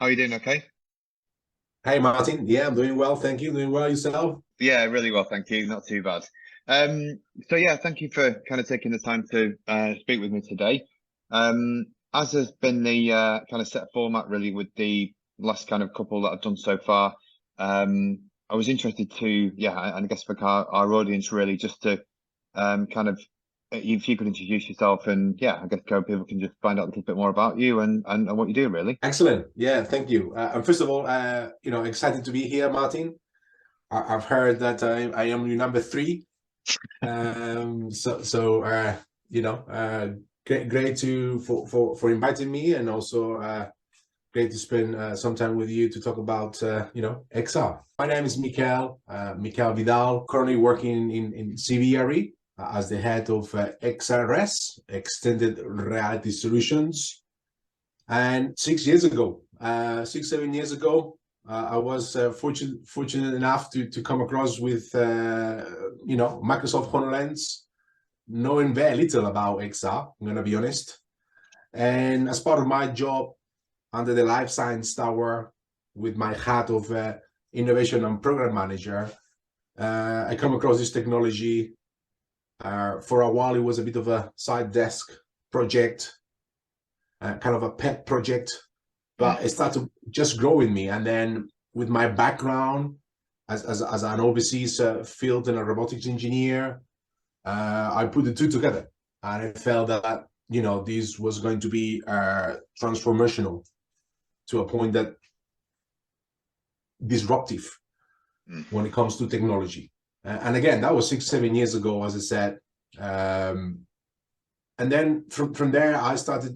How are you doing? Okay. Hey Martin, yeah, I'm doing well, thank you. Doing well yourself? Yeah, really well, thank you. Not too bad. So yeah, thank you for kind of taking the time to speak with me today. As has been the kind of set format really with the last kind of couple that I've done so far, I was interested to, yeah, and I guess for our audience really just to kind of if you could introduce yourself and yeah, I guess people can just find out a little bit more about you and what you do really. Excellent. Yeah, thank you. And first of all, excited to be here, Martin. I've heard that I am your number three. So great for inviting me, and also great to spend some time with you to talk about XR. My name is Miquel Vidal. Currently working in CBRE as the head of XRaaS, Extended Reality Solutions. And 7 years ago, I was fortunate enough to come across with Microsoft HoloLens, knowing very little about XR, I'm going to be honest. And as part of my job under the Life Science Tower, with my hat of innovation and program manager, I come across this technology. For a while, it was a bit of a side desk project, kind of a pet project, but it started to just grow in me. And then with my background as an overseas field and a robotics engineer, I put the two together, and I felt that this was going to be transformational to a point that disruptive when it comes to technology. And again, that was 7 years ago, as I said. And then from there,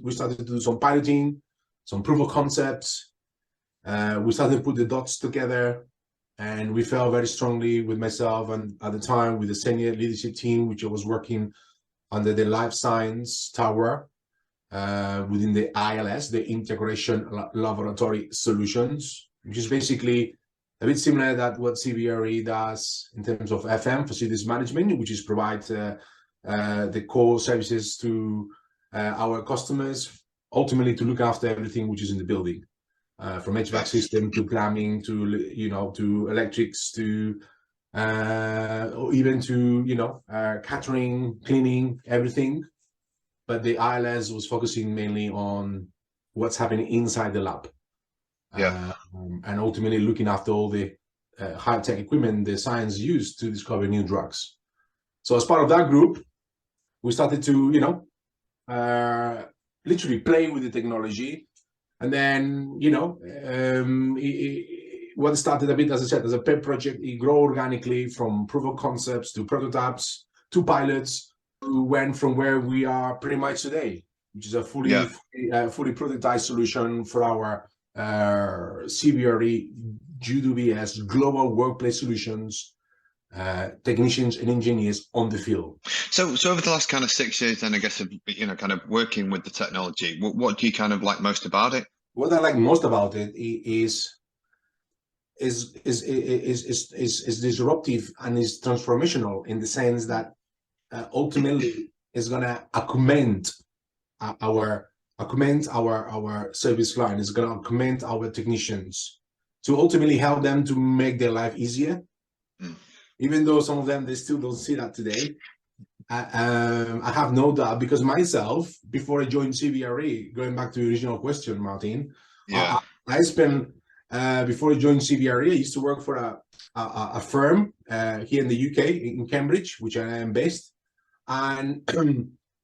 we started to do some piloting, some proof of concepts. We started to put the dots together, and we felt very strongly with myself and at the time with the senior leadership team, which I was working under the Life Science Tower within the ILS, the Integration Laboratory Solutions, which is basically a bit similar to what CBRE does in terms of FM, facilities management, which is provide the core services to our customers, ultimately to look after everything which is in the building, from HVAC system to plumbing to electrics to or even to catering, cleaning, everything. But the ILS was focusing mainly on what's happening inside the lab, and ultimately looking after all the high-tech equipment the science used to discover new drugs. So as part of that group, we started to literally play with the technology. And then what started a bit, as I said, as a pet project, it grew organically from proof of concepts to prototypes to pilots, to went from where we are pretty much today, which is a fully prototyped solution for our CBRE GWS Global Workplace Solutions technicians and engineers on the field. So over the last kind of 6 years, then I guess of kind of working with the technology, what do you kind of like most about it? What I like most about it is disruptive and is transformational in the sense that ultimately is gonna augment our service line. Is gonna augment our technicians to ultimately help them to make their life easier. Even though some of them, they still don't see that today. I have no doubt, because myself, before I joined CBRE, going back to the original question, Martin, I spent, before I joined CBRE, I used to work for a firm here in the UK, in Cambridge, which I am based, and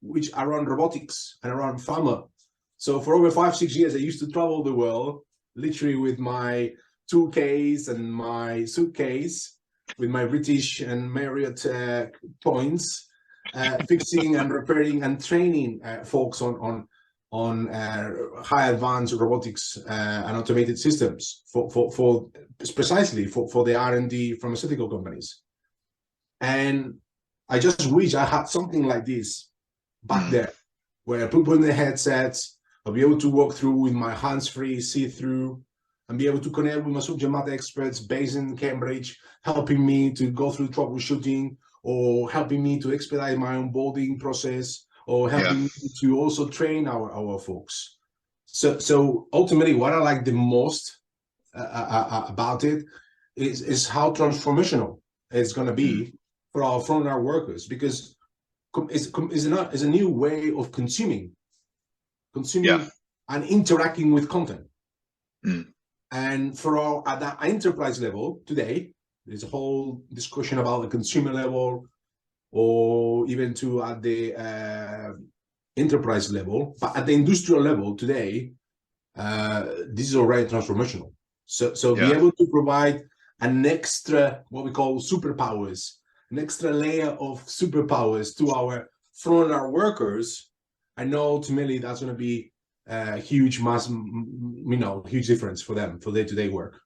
which around robotics and around pharma. So for over 5-6 years, I used to travel the world, literally with my toolcase and my suitcase, with my British and Marriott points, fixing and repairing and training folks on high advanced robotics and automated systems for precisely for the R&D pharmaceutical companies. And I just wish I had something like this back there, where I put on the headsets, I'll be able to walk through with my hands-free, see-through, and be able to connect with my subject matter experts based in Cambridge, helping me to go through troubleshooting, or helping me to expedite my onboarding process, or helping me to also train our folks. So ultimately, what I like the most about it is how transformational it's going to be for our frontline workers, because it's a new way of consuming Yeah. and interacting with content. Mm. And for our at the enterprise level today, there's a whole discussion about the consumer level, or even to at the enterprise level. But at the industrial level today, this is already transformational. So be Yeah. able to provide an extra, what we call superpowers, an extra layer of superpowers to our frontline workers. I know ultimately that's going to be a huge huge difference for them for day-to-day work.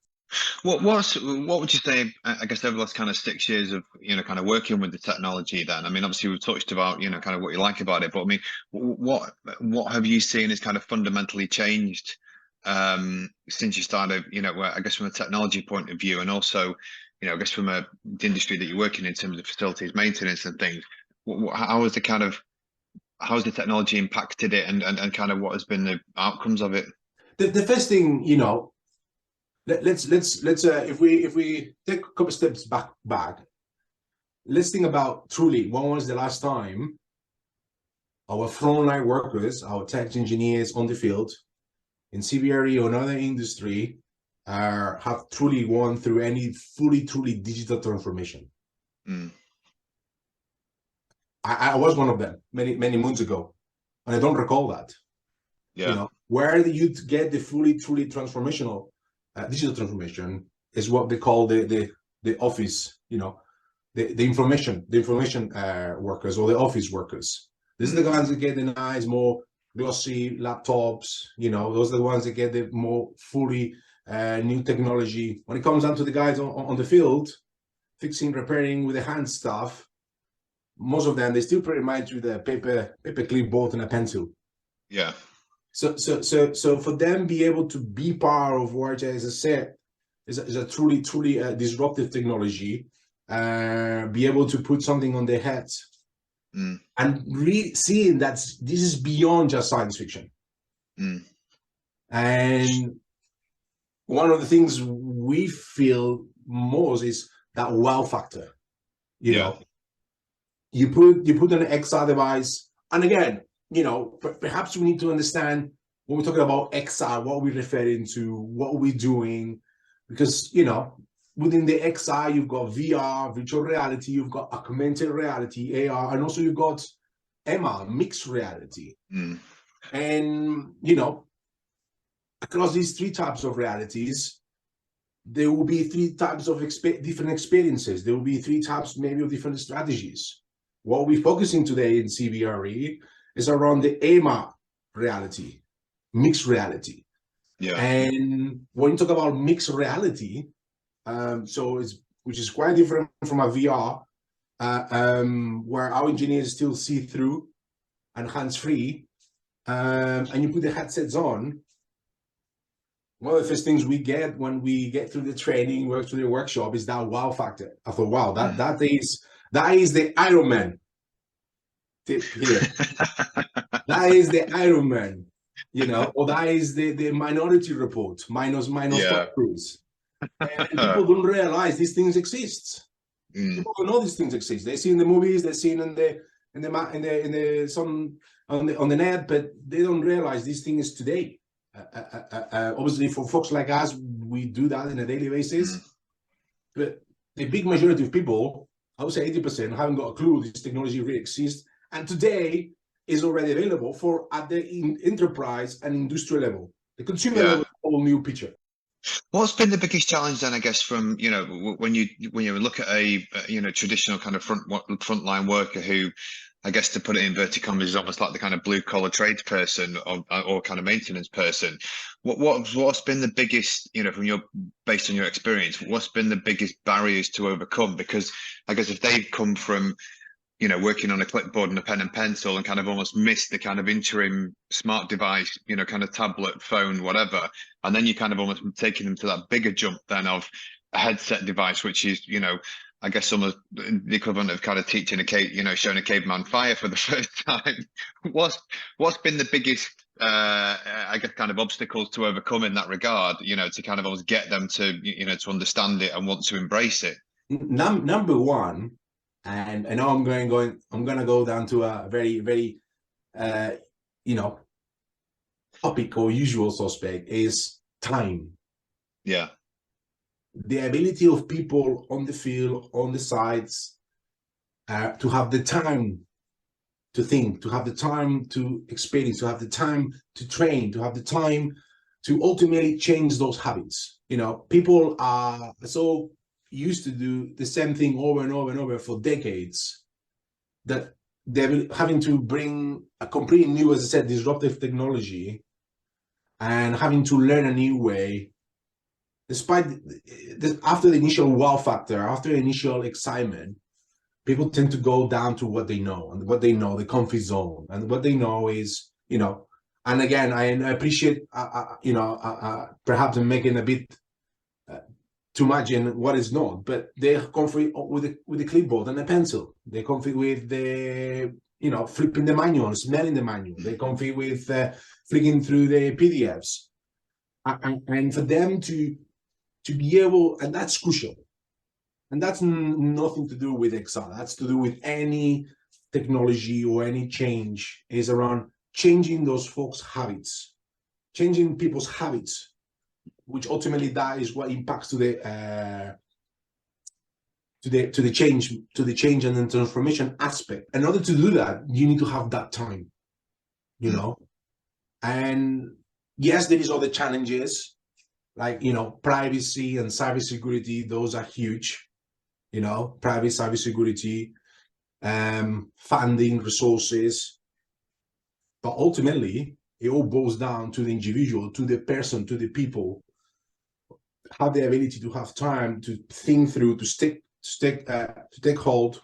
What would you say, I guess, over the last kind of 6 years of, kind of working with the technology then? I mean, obviously we've touched about, kind of what you like about it, but I mean, what have you seen has kind of fundamentally changed since you started, I guess from a technology point of view, and also, I guess from the industry that you're working in terms of facilities maintenance and things. How has the technology impacted it, and kind of what has been the outcomes of it? The first thing, let's if we take a couple steps back, let's think about truly when was the last time our frontline workers, our tech engineers on the field in CBRE or another industry have truly gone through any truly digital transformation. I was one of them many moons ago, and I don't recall that. Yeah. Where do you get the truly transformational digital transformation is what they call the office, the information workers, or the office workers. These are the ones that get the nice, more glossy laptops. Those are the ones that get the more fully new technology. When it comes down to the guys on the field, fixing, repairing with the hand stuff, most of them, they still pretty much with a paper clipboard and a pencil. Yeah. So for them be able to be part of what, as I said, is a truly disruptive technology, be able to put something on their heads, and seeing that this is beyond just science fiction. And one of the things we feel most is that wow factor. You put an XR device, and again, perhaps we need to understand when we're talking about XR, what we're referring to, what we're doing, because within the XR you've got VR, virtual reality, you've got augmented reality, AR, and also you've got MR, mixed reality. And across these three types of realities, there will be three types of different experiences. There will be three types maybe of different strategies. What we're focusing today in CBRE is around the AMR reality, mixed reality. Yeah. And when you talk about mixed reality, which is quite different from a VR, where our engineers still see through and hands-free, and you put the headsets on. One of the first things we get when we get through the training, work through the workshop, is that wow factor. I thought, wow, that is the Iron Man tip here. That is the Iron Man, or that is the Minority Report, minus Tom Cruise. And people don't realize these things exist. People don't know these things exist. They see in the movies, they see on the net, but they don't realize these things today. Obviously, for folks like us, we do that on a daily basis. But the big majority of people, I would say 80%, haven't got a clue this technology really exists, and today is already available at the enterprise and industrial level. The consumer level is a whole new picture. What's been the biggest challenge then, I guess, from when you look at a traditional kind of frontline worker who, I guess, to put it in inverted commas, is almost like the kind of blue collar trades person or kind of maintenance person. What's been the biggest, based on your experience, what's been the biggest barriers to overcome? Because I guess if they've come from working on a clipboard and a pen and pencil and kind of almost missed the kind of interim smart device, kind of tablet, phone, whatever. And then you kind of almost taking them to that bigger jump then of a headset device, which is, I guess almost the equivalent of kind of teaching showing a caveman fire for the first time. What's been the biggest I guess, kind of obstacles to overcome in that regard, to kind of always get them to, to understand it and want to embrace it? Number one, and I know I'm going to go down to a very, very, topic or usual suspect is time. Yeah. The ability of people on the field, on the sites, to have the time to think, to have the time to experience, to have the time to train, to have the time to ultimately change those habits. People are so used to do the same thing over and over and over for decades that they're having to bring a completely new, as I said, disruptive technology and having to learn a new way. Despite after the initial wow factor, after the initial excitement, people tend to go down to what they know, and what they know, the comfort zone, and what they know is, and again, I appreciate, perhaps I'm making a bit too much in what is not, but they're comfy with the clipboard and a pencil. They're comfy with the, flipping the manual, smelling the manual. They're comfy with flicking through the PDFs, and for them to be able, and that's crucial. And that's nothing to do with XR. That's to do with any technology or any change, is around changing those folks' habits, changing people's habits, which ultimately that is what impacts to the change and the transformation aspect. In order to do that, you need to have that time, And yes, there is other challenges like privacy and cybersecurity. Those are huge. Private cybersecurity, funding, resources. But ultimately, it all boils down to the individual, to the person, to the people, have the ability to have time to think through, to take hold,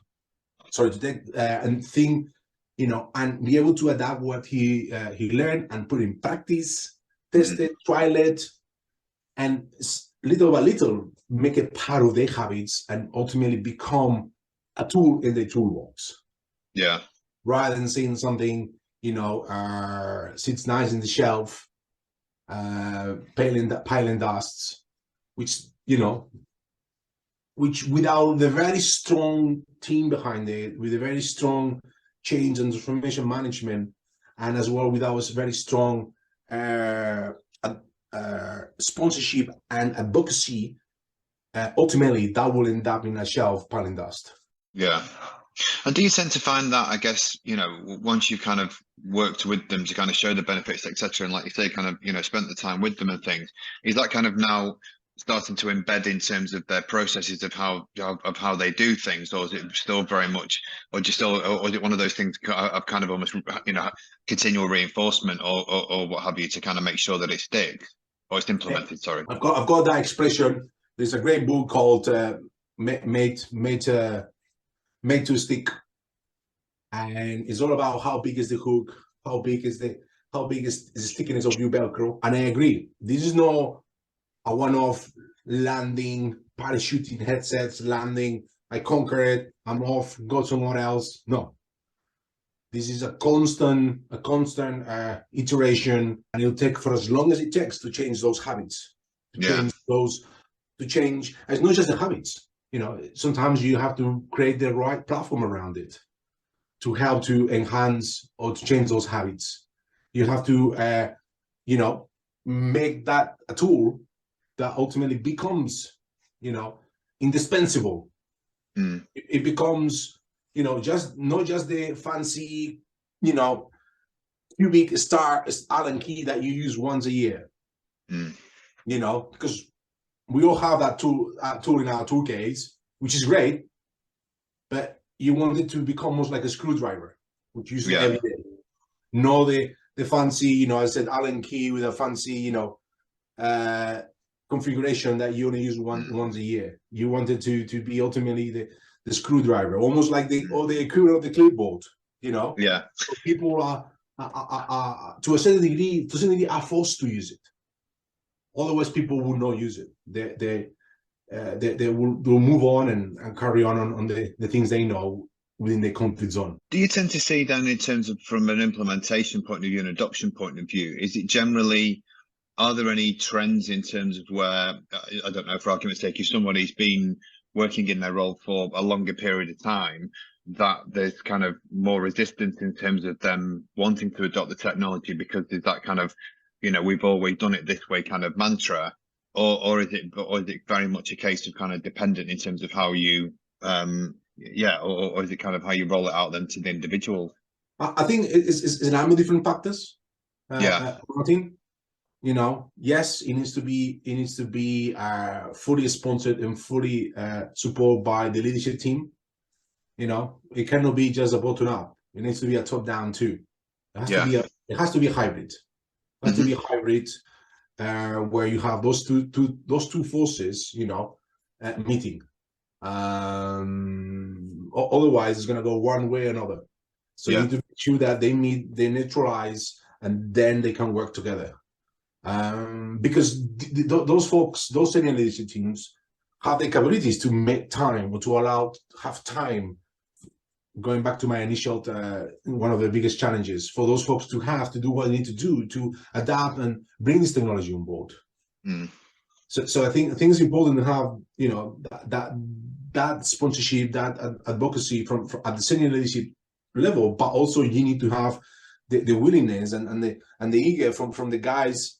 and think, and be able to adapt what he learned and put in practice, test it, trial it, and little by little make it part of their habits and ultimately become a tool in their toolbox. Yeah. Rather than seeing something, sits nice in the shelf, piling dusts, which without the very strong team behind it, with a very strong change and transformation management, and as well without a very strong sponsorship and advocacy, ultimately that will end up in a shelf piling dust. Yeah. And do you tend to find that, I guess, once you've kind of worked with them to kind of show the benefits, etc., and like you say, kind of, spent the time with them and things, is that kind of now starting to embed in terms of their processes of how they do things, or is it still very much, or is it one of those things of kind of almost, continual reinforcement or what have you, to kind of make sure that it sticks or it's implemented? Sorry, I've got that expression. There's a great book called Made to Stick, and it's all about how big is the hook, how big is the stickiness of your Velcro. And I agree, this is not a one-off landing, parachuting headsets, landing, I conquer it, I'm off, go somewhere else. No, this is a constant iteration, and it'll take for as long as it takes to change those habits, change. It's not just the habits. Sometimes you have to create the right platform around it to help to enhance or to change those habits. You have to, make that a tool that ultimately becomes, indispensable. It becomes, just not just the fancy, cubic star Allen key that you use once a year. Because we all have that tool in our toolkits, which is great, but you want it to become almost like a screwdriver, which you use every day. No, the fancy, I said Allen key with a fancy, configuration that you only use once a year. You want it to be ultimately the screwdriver, almost like the equivalent of the clipboard. Yeah. So people are to a certain degree are forced to use it. Otherwise, people will not use it. They will move on and carry on the things they know within their comfort zone. Do you tend to see then, in terms of from an implementation point of view and adoption point of view, is it generally, are there any trends in terms of where, I don't know, for argument's sake, if somebody's been working in their role for a longer period of time, that there's kind of more resistance in terms of them wanting to adopt the technology because there's that kind of, we've always done it this way kind of mantra, or is it very much a case of kind of dependent in terms of how you, or is it kind of how you roll it out then to the individual? I think it's a number of different factors. Martin, yes, it needs to be fully sponsored and fully supported by the leadership team. It cannot be just a bottom up. It needs to be a top down too. It has to be a hybrid. It has to be a hybrid where you have those two forces, meeting. Otherwise, it's going to go one way or another. So you need to make sure that they meet, they neutralize, and then they can work together. Because those folks, those senior leadership teams, have the capabilities to make time or to have time. Going back to my initial, one of the biggest challenges for those folks to have to do what they need to do to adapt and bring this technology on board. So I think it's important to have, that sponsorship, that advocacy from at the senior leadership level, but also you need to have the willingness and the eager from the guys,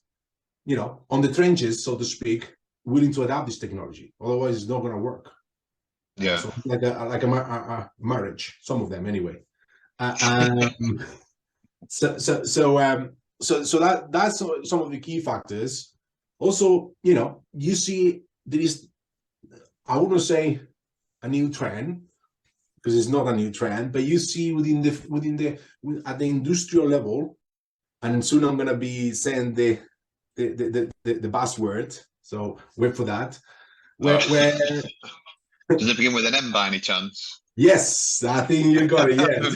on the trenches, so to speak, willing to adapt this technology. Otherwise, it's not going to work. So like a marriage, some of them anyway. So that's some of the key factors. Also, you see there is, I wouldn't say a new trend, because it's not a new trend, but you see at the industrial level, and soon I'm gonna be saying the buzzword, so wait for that. Where does it begin with an M by any chance? Yes, I think you got it. Yes.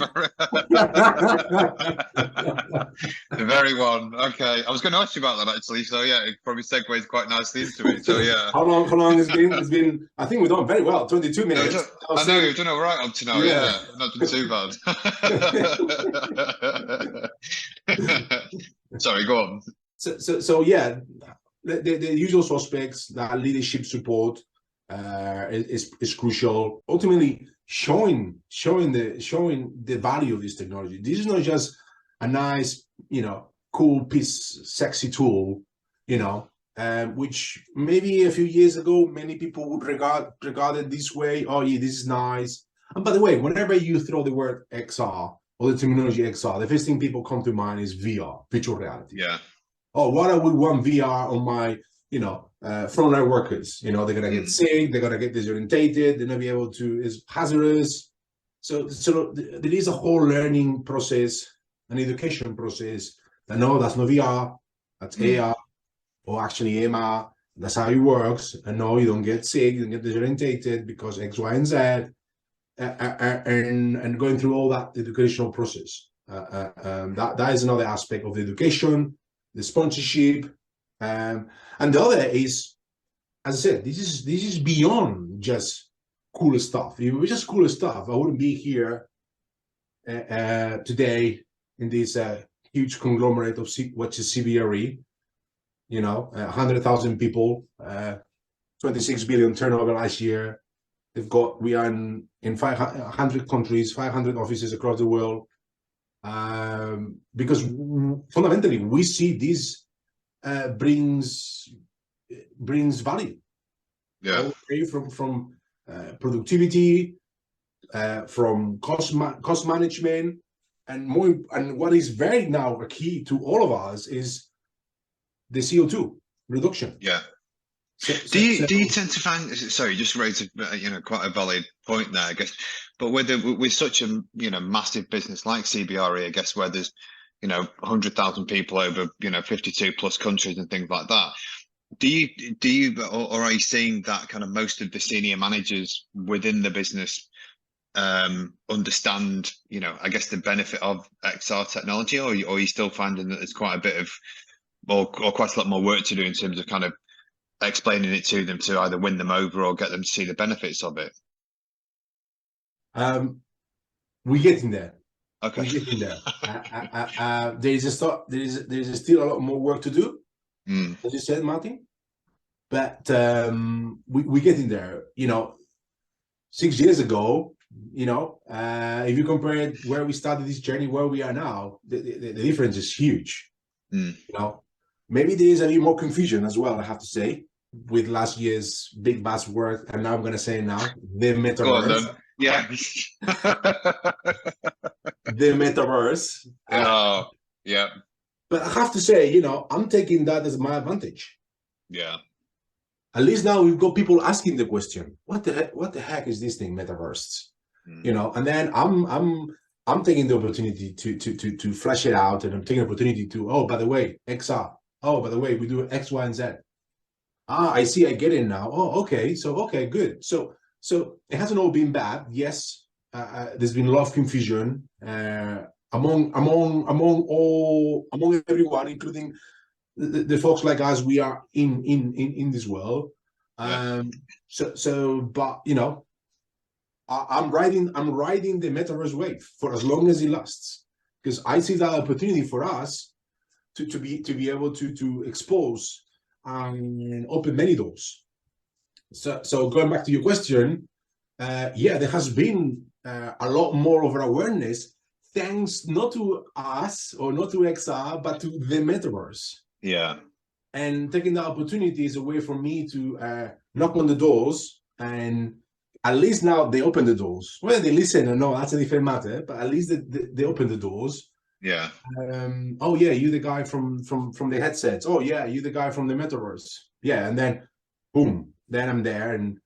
The very one. Okay, I was going to ask you about that actually. So yeah, it probably segues quite nicely into it. So yeah. How long has been? It's been. I think we've done very well. 22 minutes. I know you've done all right up to now. Yeah, not done too bad. Sorry, go on. So yeah, the usual suspects, that leadership support is crucial. Ultimately, showing the value of this technology. This is not just a nice, cool piece, sexy tool, which maybe a few years ago many people would regard it this way. Oh yeah, this is nice. And by the way, whenever you throw the word XR or the terminology XR, the first thing people come to mind is VR, virtual reality. Yeah. Oh, what I would want VR on my, frontline workers. They're gonna get sick, they're gonna get disorientated, they're not be able to. It's hazardous. So there is a whole learning process, an education process. That no, that's not VR, that's AR, or actually MR. That's how it works. And no, you don't get sick, you don't get disorientated because X, Y, and Z, and going through all that educational process. That is another aspect of the education, the sponsorship, and the other is, as I said, this is beyond just cool stuff. If it was just cool stuff, I wouldn't be here today in this huge conglomerate of which is CBRE. 100,000 people, 26 billion turnover last year. We are in 500 countries, 500 offices across the world. Because fundamentally, we see this brings value. Yeah. Okay, from productivity, from cost management, and what is very now a key to all of us is the CO2 reduction. Yeah. Do you tend to find, sorry, just raised quite a valid point there, I guess, but with such a massive business like CBRE, I guess, where there's 100,000 people over 52 plus countries and things like that, do you or are you seeing that kind of most of the senior managers within the business understand I guess the benefit of XR technology, or are you still finding that there's quite a bit of or quite a lot more work to do in terms of kind of explaining it to them to either win them over or get them to see the benefits of it? we're getting there. Okay. We're getting there. There is still a lot more work to do, as you said, Martyn. But we're getting there. 6 years ago, if you compare it where we started this journey, where we are now, the difference is huge. Maybe there is a little more confusion as well, I have to say, with last year's big buzzword, and now I'm going to say it now, the Metaverse. Yeah. The Metaverse. Oh, yeah. But I have to say, I'm taking that as my advantage. Yeah. At least now we've got people asking the question, what the heck is this thing, Metaverse? And then I'm taking the opportunity to flesh it out, and I'm taking the opportunity to, oh, by the way, XR. Oh, by the way, we do X, Y, and Z. I see, I get it now. Oh, okay. So, okay, good. So it hasn't all been bad. Yes, there's been a lot of confusion among everyone, including the folks like us. We are in this world. But I'm riding the Metaverse wave for as long as it lasts, because I see that opportunity for us to be able to expose and open many doors. So going back to your question, there has been a lot more of an awareness, thanks not to us or not to XR, but to the Metaverse. Yeah. And taking that opportunity is a way for me to knock on the doors, and at least now they open the doors. Whether they listen or not, that's a different matter, but at least they open the doors. Yeah. Oh yeah, you the guy from the headsets. Oh yeah, you the guy from the Metaverse. Yeah, and then boom, then I'm there, and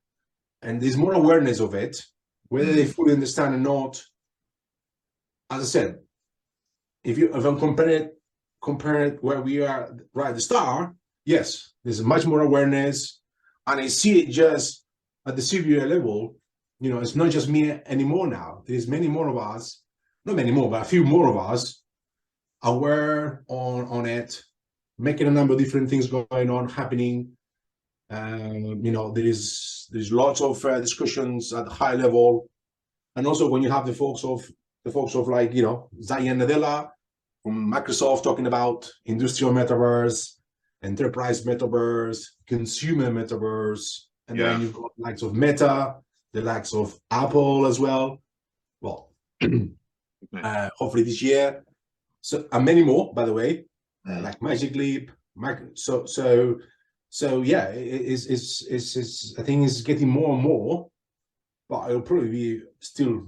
there's more awareness of it, whether they fully understand or not. As I said, if I'm comparing it where we are right at the start, yes, there's much more awareness, and I see it just at the CBRE level. It's not just me anymore now. There's many more of us, not many more, but a few more of us aware on it, making a number of different things going on, happening. There's lots of discussions at the high level, and also when you have the folks of like Zaya Nadella from Microsoft talking about industrial metaverse, enterprise metaverse, consumer metaverse, and then you've got the likes of Meta, the likes of Apple as well. Well, hopefully this year. So, and many more, by the way, like Magic Leap, So yeah, it's I think it's getting more and more, but it'll probably be still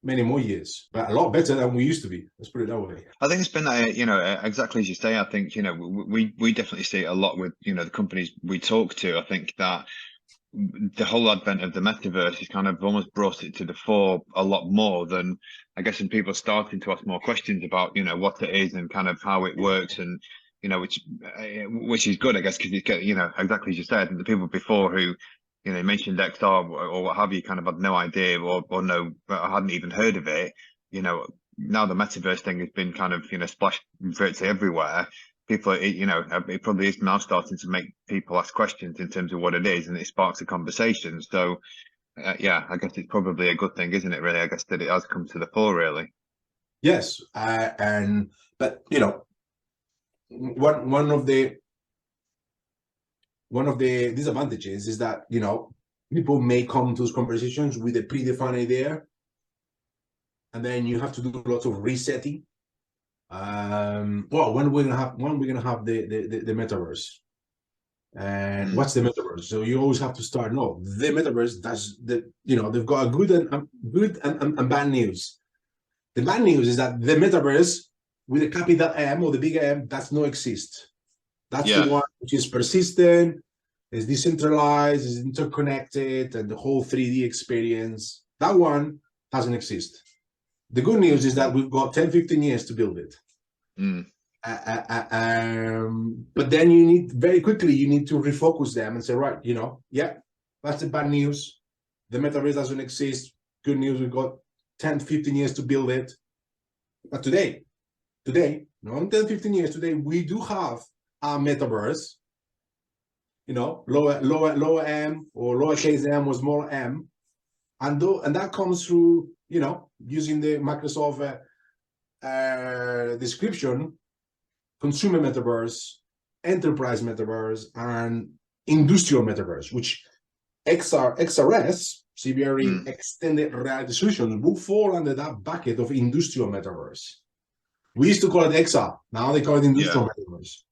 many more years, but a lot better than we used to be. Let's put it that way. I think it's been exactly as you say. I think we definitely see it a lot with the companies we talk to. I think that the whole advent of the metaverse has kind of almost brought it to the fore a lot more than, I guess, when people are starting to ask more questions about what it is and kind of how it works, and which is good, I guess, because you get exactly as you said, the people before who mentioned XR or what have you kind of had no idea or no, I hadn't even heard of it. Now the metaverse thing has been kind of splashed virtually everywhere. People, it probably is now starting to make people ask questions in terms of what it is, and it sparks a conversation. So, yeah, I guess it's probably a good thing, isn't it? Really, I guess that it has come to the fore, really. Yes, but one of the disadvantages is that people may come to those conversations with a predefined idea, and then you have to do lots of resetting. Well, when we're gonna have the metaverse, and what's the metaverse? So you always have to start. No, the metaverse. That's they've got a good and bad news. The bad news is that the metaverse with a capital M or the big M does not exist. That's the one which is persistent, is decentralized, is interconnected, and the whole 3D experience. That one doesn't exist. The good news is that we've got 10-15 years to build it. But then you need to refocus them and say, right, that's the bad news. The metaverse doesn't exist. Good news, we've got 10-15 years to build it. But today, not in 10-15 years, today we do have a metaverse, lower M or lowercase m or small m, and that comes through using the Microsoft description, consumer metaverse, enterprise metaverse, and industrial metaverse, which XRaaS, CBRE Extended Reality Solutions, will fall under that bucket of industrial metaverse. We used to call it XR, now they call it industrial metaverse.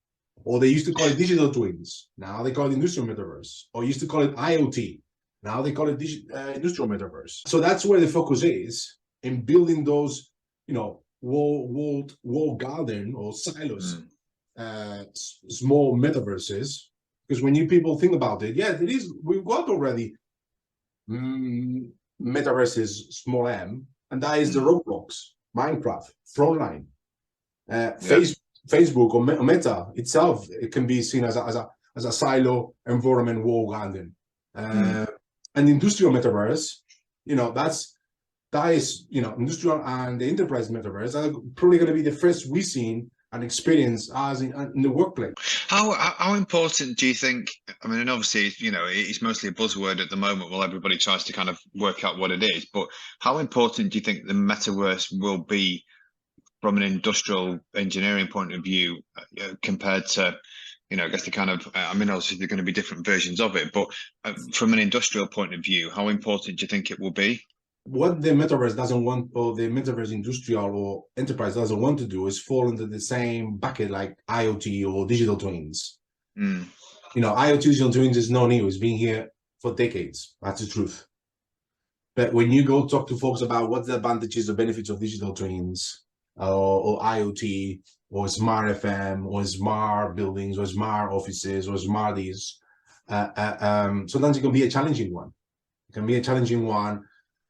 Or they used to call it digital twins, now they call it industrial metaverse. Or used to call it IoT, now they call it industrial metaverse. So that's where the focus is, in building those, walled garden or silos, small metaverses. Because when people think about it, we've got already metaverses, small m, and that is the Roblox, Minecraft, Frontline, Facebook or Meta itself. It can be seen as a silo environment, wall garden. And industrial metaverse, that is industrial and the enterprise metaverse are probably going to be the first we've seen and experience as in the workplace. How important do you think? I mean, and obviously, it's mostly a buzzword at the moment while everybody tries to kind of work out what it is. But how important do you think the metaverse will be from an industrial engineering point of view compared to, I guess the kind of, obviously there are going to be different versions of it, but from an industrial point of view, how important do you think it will be? What the metaverse doesn't want, or the metaverse industrial or enterprise doesn't want to do, is fall into the same bucket like IoT or digital twins. IoT digital twins is no new. It's been here for decades. That's the truth. But when you go talk to folks about what the advantages or benefits of digital twins or IoT or smart FM or smart buildings or smart offices or smart these, sometimes it can be a challenging one. It can be a challenging one.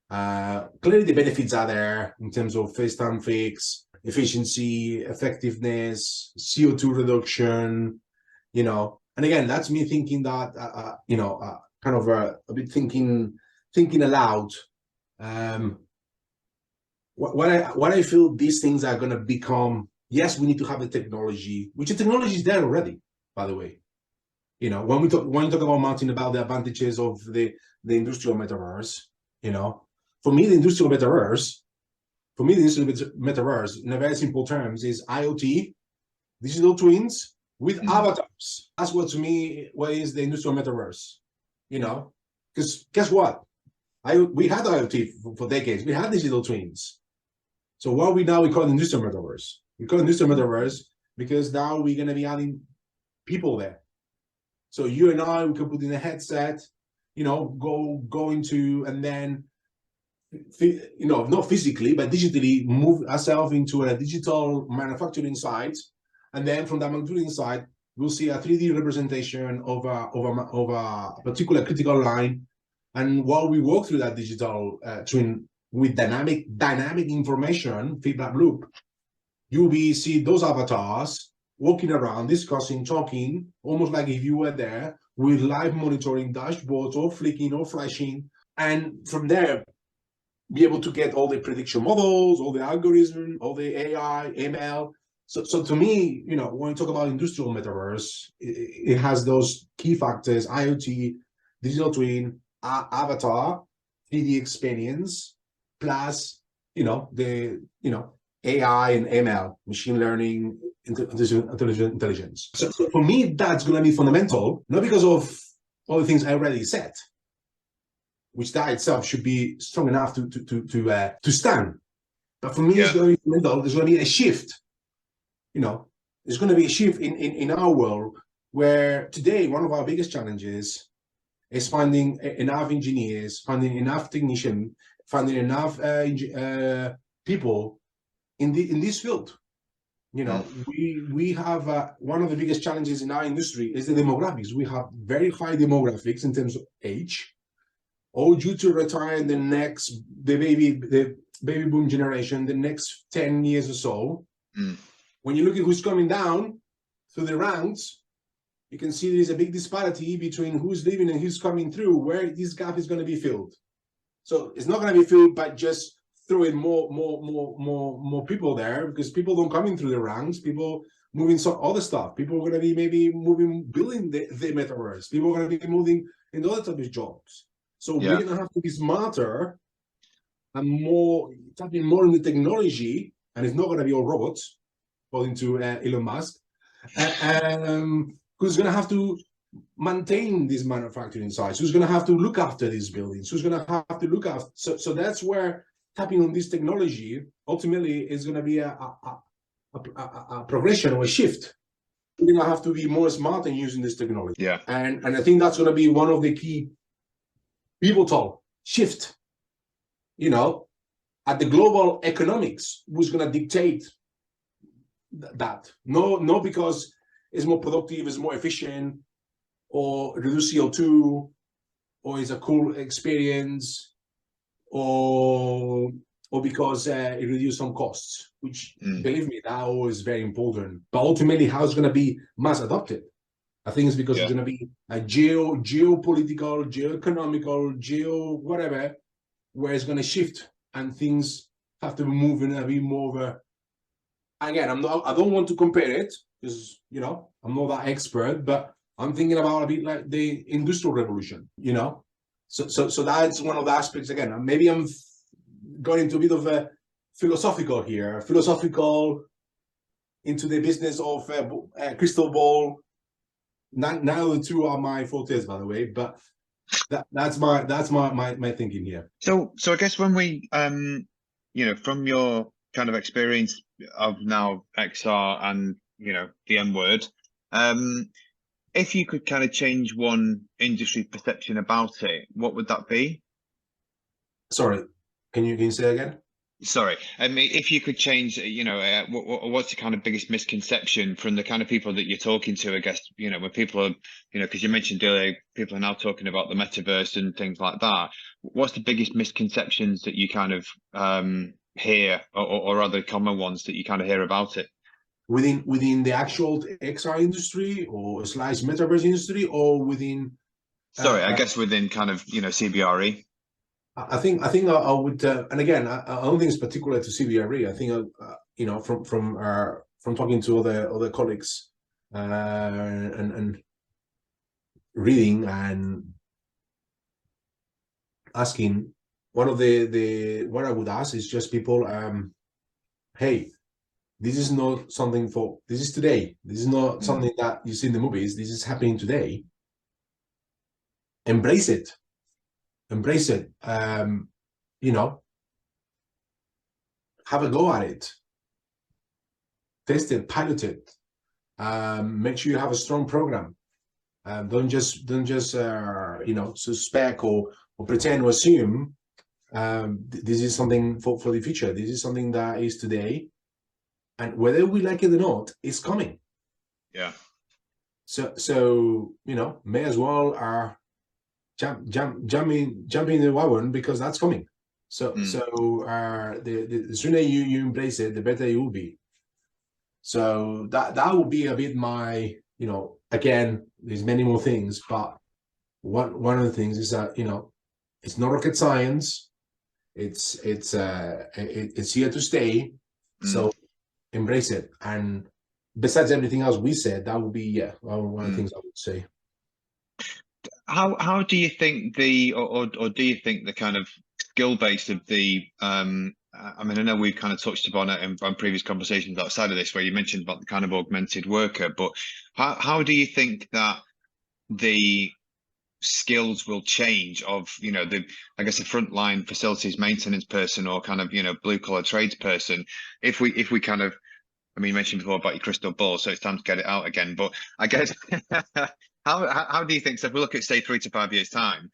Clearly the benefits are there in terms of first time fix, efficiency, effectiveness, CO2 reduction, and again, that's me thinking that, kind of a bit thinking aloud. What I feel these things are going to become, yes, we need to have the technology, which the technology is there already, by the way. When you talk about Martyn, about the advantages of the industrial metaverse, for me, the industrial metaverse, in a very simple terms, is IoT, digital twins with avatars. That's what, to me, what is the industrial metaverse. Because guess what? We had IoT for decades. We had digital twins. So what we call it industrial metaverse. We call it industrial metaverse because now we're going to be adding people there. So you and I, we can put in a headset, go into, and then, not physically, but digitally move ourselves into a digital manufacturing site. And then from that manufacturing site, we'll see a 3D representation of a particular critical line. And while we walk through that digital twin with dynamic information, feedback loop, you'll see those avatars walking around, discussing, talking, almost like if you were there, with live monitoring dashboards or flicking or flashing. And from there, be able to get all the prediction models, all the algorithm, all the AI, ML. So to me, when we talk about industrial metaverse, it has those key factors: IoT, digital twin, avatar, 3D experience, plus the AI and ML, machine learning, intelligence. So for me, that's going to be fundamental, not because of all the things I already said, which that itself should be strong enough to stand. But for me, it's going to be fundamental. There's going to be a shift. There's going to be a shift in our world where today one of our biggest challenges is finding enough engineers, finding enough technicians, finding enough people in this field. We have one of the biggest challenges in our industry is the demographics. We have very high demographics in terms of age, all due to retire in the baby boom generation, the next 10 years or so. When you look at who's coming down through the ranks, you can see there's a big disparity between who's leaving and who's coming through, where this gap is going to be filled. So it's not going to be filled by just throwing more people there, because people don't come in through the ranks. People moving some other stuff. People are going to be maybe building the metaverse. People are going to be moving in other types of jobs. So we're going to have to be smarter tapping more into technology, and it's not going to be all robots, according to Elon Musk, who's going to have to maintain these manufacturing sites, who's going to have to look after these buildings, who's going to have to look after. So that's where tapping on this technology ultimately is going to be a progression or a shift. We're going to have to be more smart in using this technology. Yeah. And I think that's going to be one of the key pivotal shift, you know, at the global economics, who's going to dictate that. No, because it's more productive, it's more efficient, or reduce CO2, or it's a cool experience, or because it reduces some costs, which, believe me, that is very important. But ultimately, how it's going to be mass adopted, I think it's because it's going to be a geopolitical, geoeconomical, whatever, where it's going to shift and things have to move in a bit more of a. Again, I don't want to compare it because, you know, I'm not that expert, but I'm thinking about a bit like the Industrial Revolution, you know. So that's one of the aspects. Again, maybe I'm going into a bit of a philosophical into the business of crystal ball. Now the two are my fortes, by the way, but that's my thinking here. So I guess when we you know, from your kind of experience of now XR and, you know, the M word, if you could kind of change one industry perception about it, what would that be? Sorry, can you say again? Sorry, I mean, if you could change, you know, what's the kind of biggest misconception from the kind of people that you're talking to? I guess, you know, when people are, you know, because you mentioned earlier, people are now talking about the metaverse and things like that. What's the biggest misconceptions that you kind of hear, or other common ones that you kind of hear about it? Within the actual XR industry or / metaverse industry, or within? Sorry, I guess within kind of, you know, CBRE. I think I would, and again, I don't think it's particular to CBRE. I think you know, from talking to other colleagues and reading and asking, one of the what I would ask is just people, hey, this is not something for, this is today. This is not something that you see in the movies. This is happening today. Embrace it. You know, have a go at it. Test it, pilot it. Make sure you have a strong program. Don't just you know, suspect or pretend or assume this is something for the future. This is something that is today. And whether we like it or not, it's coming. Yeah. So you know, may as well jump in the wagon, because that's coming. So the sooner you embrace it, the better it will be. So that would be a bit my, you know, again, there's many more things, but one of the things is that, you know, it's not rocket science. It's here to stay. So embrace it. And besides everything else we said, that would be one of the things I would say. How do you think or do you think the kind of skill base of the I mean, I know we've kind of touched upon it in previous conversations outside of this, where you mentioned about the kind of augmented worker, but how do you think that the skills will change of, you know, I guess the frontline facilities maintenance person, or kind of, you know, blue collar trades person, if we kind of, I mean, you mentioned before about your crystal ball, so it's time to get it out again, but I guess how do you think, so if we look at, say, 3 to 5 years time,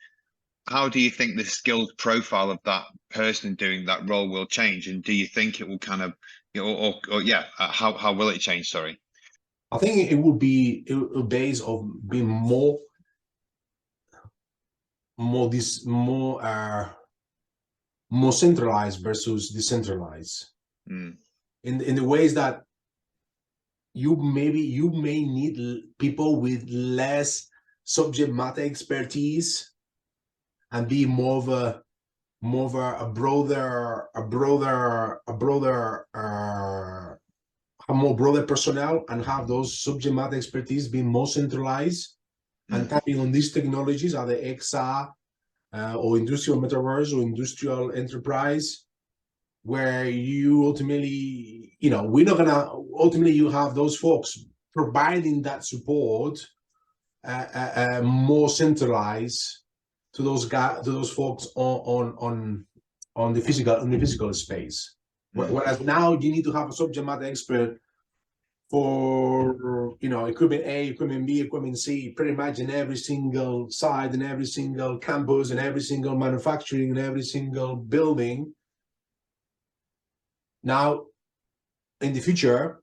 how do you think the skills profile of that person doing that role will change? And do you think it will kind of, you know, how will it change? Sorry. I think it will be a base of being more centralized versus decentralized. In the ways that you may need people with less subject matter expertise and be more of a broader personnel, and have those subject matter expertise being more centralized and tapping on these technologies, are the XR or industrial metaverse or industrial enterprise, where you ultimately, we're not gonna ultimately you have those folks providing that support more centralized to those guys, to those folks on the physical space. Whereas now you need to have a subject matter expert for equipment A, equipment B, equipment C, pretty much in every single site, in every single campus, in every single manufacturing, in every single building. Now, in the future,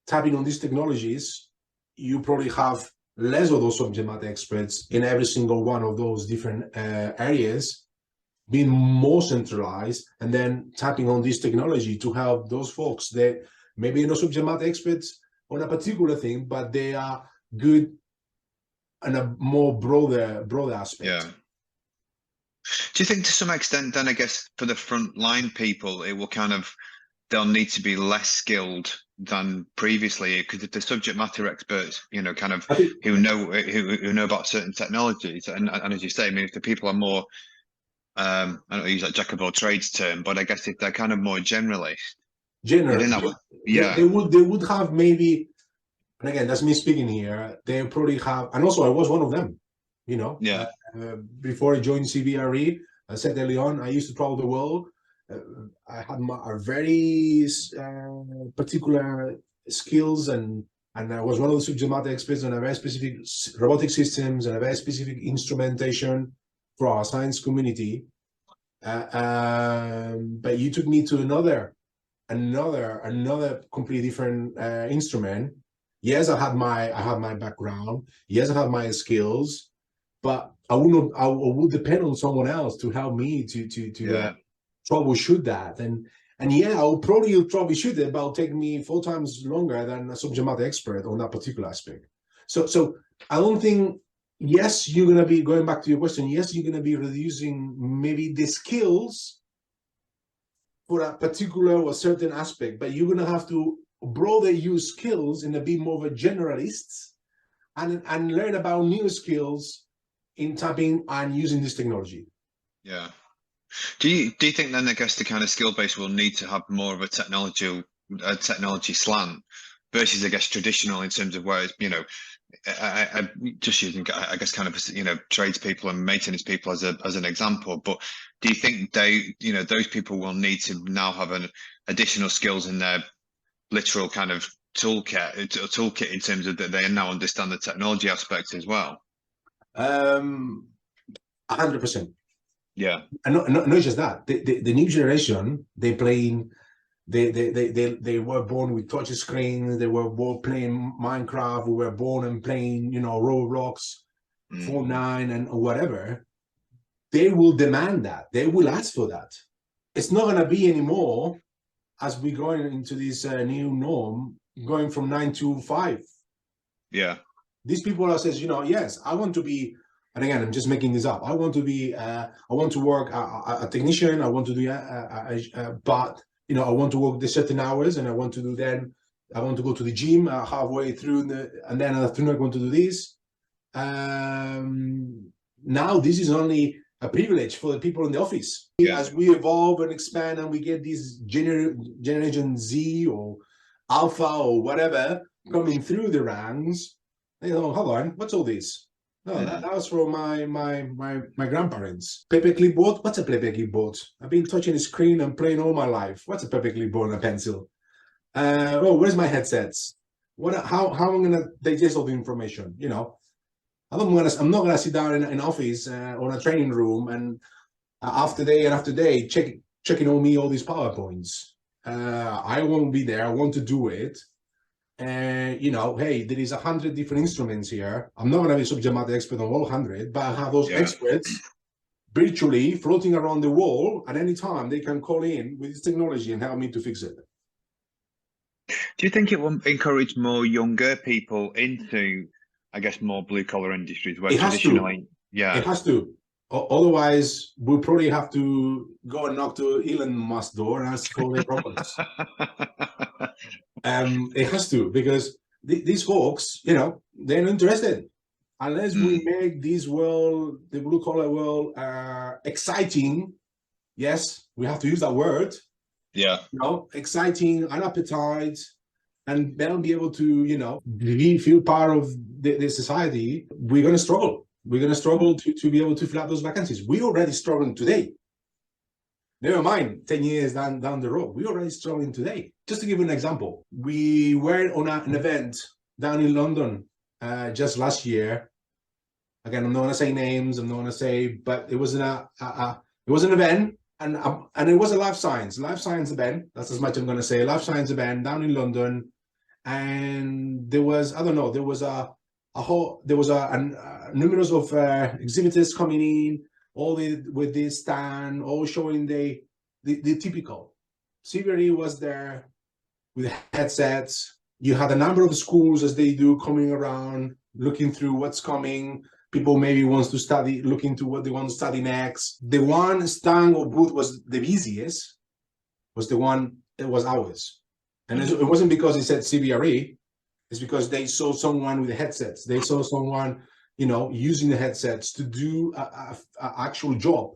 tapping on these technologies, you probably have less of those subject matter experts in every single one of those different areas, being more centralized, and then tapping on this technology to help those folks that maybe not subject matter experts on a particular thing, but they are good on a more broader aspect. Yeah. Do you think to some extent then, I guess, for the frontline people, it will they'll need to be less skilled than previously, because if the subject matter experts, who know about certain technologies, and as you say, I mean, if the people are more, I don't know, use that jack of all trades term, but I guess if they're kind of more generalist, they would have maybe, and again, that's me speaking here, they probably have, and also I was one of them, before I joined CBRE, I said early on, I used to travel the world. I had a very particular skills, and I was one of the subject matter experts on a very specific robotic systems and a very specific instrumentation for our science community. But you took me to another completely different instrument. Yes, I had my background. Yes, I had my skills, but I would depend on someone else to help me to troubleshoot that. And I'll probably troubleshoot it, but it'll take me 4 times longer than a subject matter expert on that particular aspect. So I don't think, yes, you're going to be, going back to your question, yes, you're going to be reducing maybe the skills for a particular or certain aspect, but you're going to have to broader use skills and be more of a generalist and learn about new skills in tapping and using this technology. Yeah. Do you think then, I guess, the kind of skill base will need to have more of a technology slant versus, I guess, traditional in terms of where it's, I just using, I guess, kind of, tradespeople and maintenance people as an example. But do you think those people will need to now have an additional skills in their literal kind of toolkit in terms of that they now understand the technology aspects as well? 100%. Yeah, and not just that. The new generation, they were born with touch screens. They were born playing Minecraft. We were born and playing, Roblox, Fortnite, and whatever. They will demand that. They will ask for that. It's not going to be anymore as we're going into this new norm, going from 9 to 5. Yeah. These people are says, yes, I want to be. And again, I'm just making this up. I want to be, I want to work a technician. I want to do, but I want to work the certain hours, and I want to do then. I want to go to the gym halfway through, and then afternoon I want to do this. Now this is only a privilege for the people in the office. Yeah. As we evolve and expand, and we get this Generation Z or Alpha or whatever coming through the ranks, hold on, what's all this? No, that was from my grandparents. Paper clipboard? What's a paper clipboard? I've been touching the screen and playing all my life. What's a paper clipboard and a pencil? Where's my headsets? How am I gonna digest all the information? I'm not gonna sit down in an office or a training room and after day checking on me all these PowerPoints. I won't be there. I want to do it. And hey, there is 100 different instruments here. I'm not going to be subject matter expert on all 100, but I have those experts virtually floating around the world at any time. They can call in with this technology and help me to fix it. Do you think it will encourage more younger people into, I guess, more blue collar industries where traditionally, it has to. Otherwise, we'll probably have to go and knock to Elon Musk's door and ask for their problems. It has to, because these folks, they're not interested. unless we make this world, the blue collar world, exciting. Yes, we have to use that word. Yeah. Exciting, an appetite, and they'll be able to, really feel part of the society. We're going to struggle. We're going to struggle to be able to fill out those vacancies. We're already struggling today. Never mind 10 years down the road. We're already struggling today. Just to give you an example, we were on an event down in London just last year. Again, I'm not going to say names. I'm not going to say, but it was an event, and it was a life science event. That's as much I'm going to say. A life science event down in London, and there was numerous of exhibitors coming in, all with this stand, all showing the typical. CBRE was there with headsets. You had a number of schools, as they do, coming around, looking through what's coming. People maybe wants to study, look into what they want to study next. The one stand or booth was the busiest, was the one that was ours. And it wasn't because it said CBRE, it's because they saw someone with the headsets. They saw someone, using the headsets to do a actual job.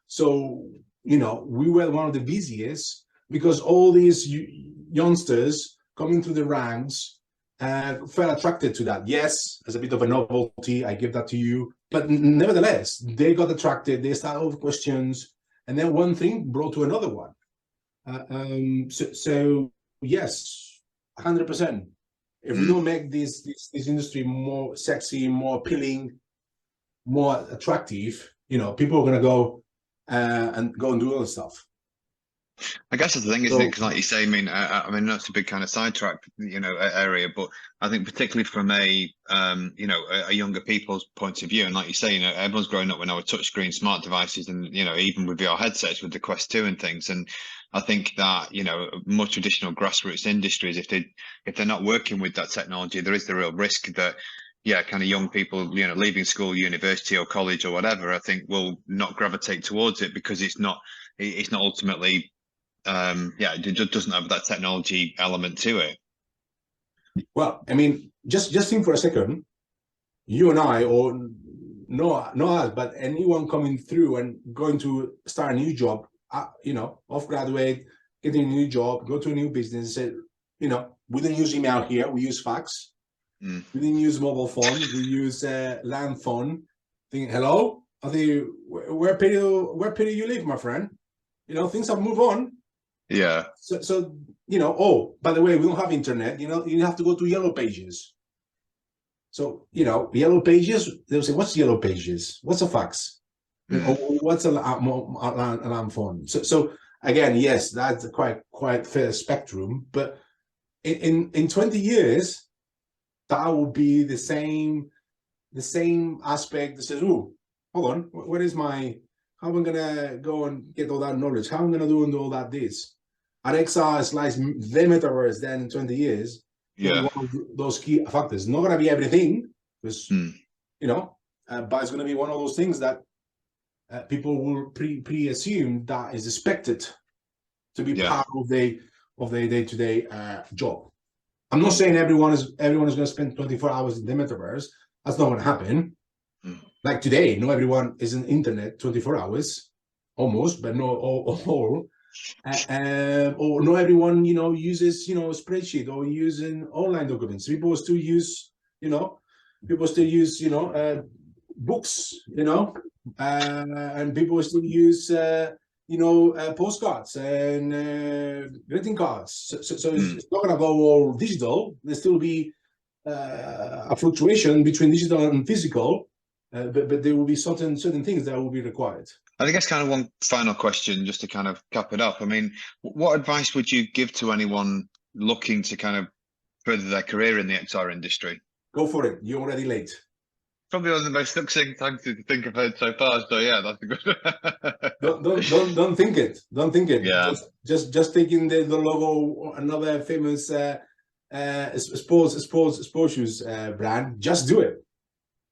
So, we were one of the busiest because all these youngsters coming through the ranks felt attracted to that. Yes, as a bit of a novelty, I give that to you. But nevertheless, they got attracted. They started with questions, and then one thing brought to another one. So yes, 100%. If we don't make this industry more sexy, more appealing, more attractive, people are going to go and do other stuff. I guess that's the thing, isn't it? Because, like you say, I mean, that's a big kind of sidetrack, area. But I think particularly from a younger people's point of view, and like you say, everyone's growing up with our touchscreen smart devices, and even with VR headsets, with the Quest 2 and things. And I think that more traditional grassroots industries, if they're not working with that technology, there is the real risk that kind of young people, leaving school, university, or college, or whatever, I think will not gravitate towards it because it's not ultimately. It just doesn't have that technology element to it. Well, I mean, just think for a second, you and I, or not us, but anyone coming through and going to start a new job, off graduate, getting a new job, go to a new business, say, we don't use email here, we use fax. We didn't use mobile phone, we use land phone. Think, hello, I think, where do you live, my friend? Things have moved on. Yeah. So oh, by the way, we don't have internet. You have to go to Yellow Pages. So Yellow Pages. They'll say, "What's Yellow Pages? What's a fax? Or what's a land phone?" So again, yes, that's a quite fair spectrum. But in 20 years, that will be the same aspect that says, "Oh, hold on, what is my? How am I gonna go and get all that knowledge? How am I gonna do and all that this?" And XR like the Metaverse then in 20 years, one of those key factors. Not gonna be everything, because but it's gonna be one of those things that people will pre-assume that is expected to be part of their day-to-day job. I'm not saying everyone is gonna spend 24 hours in the Metaverse. That's not gonna happen. Like today, not everyone is on internet 24 hours, almost, but not all. Or not everyone, uses, spreadsheet or using online documents. People still use, books, and people still use, postcards and greeting cards. So it's not gonna go all digital. There'll still be a fluctuation between digital and physical. But there will be certain things that will be required. I think that's kind of one final question, just to kind of cap it up. I mean, what advice would you give to anyone looking to kind of further their career in the XR industry? Go for it. You're already late. Probably one of the most succinct things to think I've heard so far. So yeah, that's a good. don't think it. Don't think it. Yeah. Just taking the logo, another famous sports shoes brand. Just do it.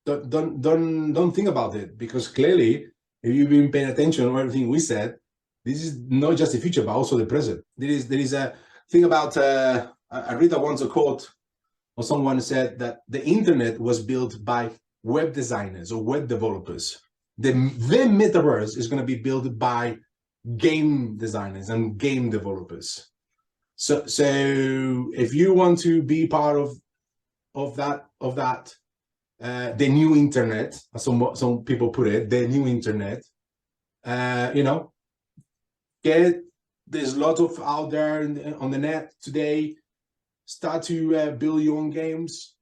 Don't think about it, because clearly, if you've been paying attention to everything we said, this is not just the future, but also the present. There is a thing about I read once a quote, or someone said that the internet was built by web designers or web developers. The metaverse is going to be built by game designers and game developers. So if you want to be part of that, the new internet, as some people put it, the new internet, there's a lot of out there on the net today. Start to build your own games.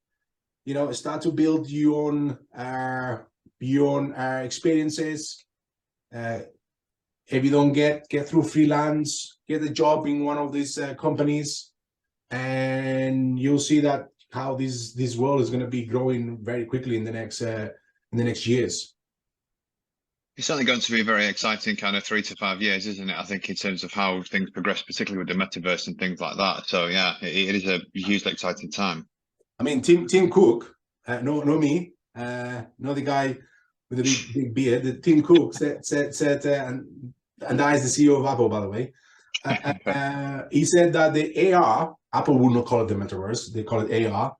Start to build your own experiences. If you don't get through freelance, get a job in one of these companies, and you'll see that how this world is going to be growing very quickly in the next years. It's certainly going to be a very exciting kind of 3 to 5 years, isn't it? I think in terms of how things progress, particularly with the metaverse and things like that. So yeah, it is a hugely exciting time. I mean, Tim Cook, no me, not the guy with the big beard. The Tim Cook said, and that is the CEO of Apple, by the way. He said that the AR, Apple would not call it the metaverse, they call it AR,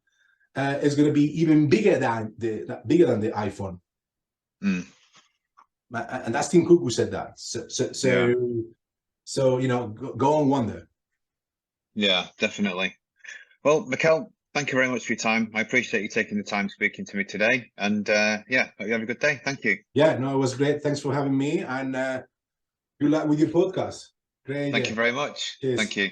is going to be even bigger than the iPhone. Mm. And that's Tim Cook who said that. So go on, wonder. Yeah, definitely. Well, Miquel, thank you very much for your time. I appreciate you taking the time speaking to me today. And yeah, hope you have a good day. Thank you. Yeah, no, it was great. Thanks for having me, and good luck with your podcast. Great. Thank you very much. Cheers. Thank you.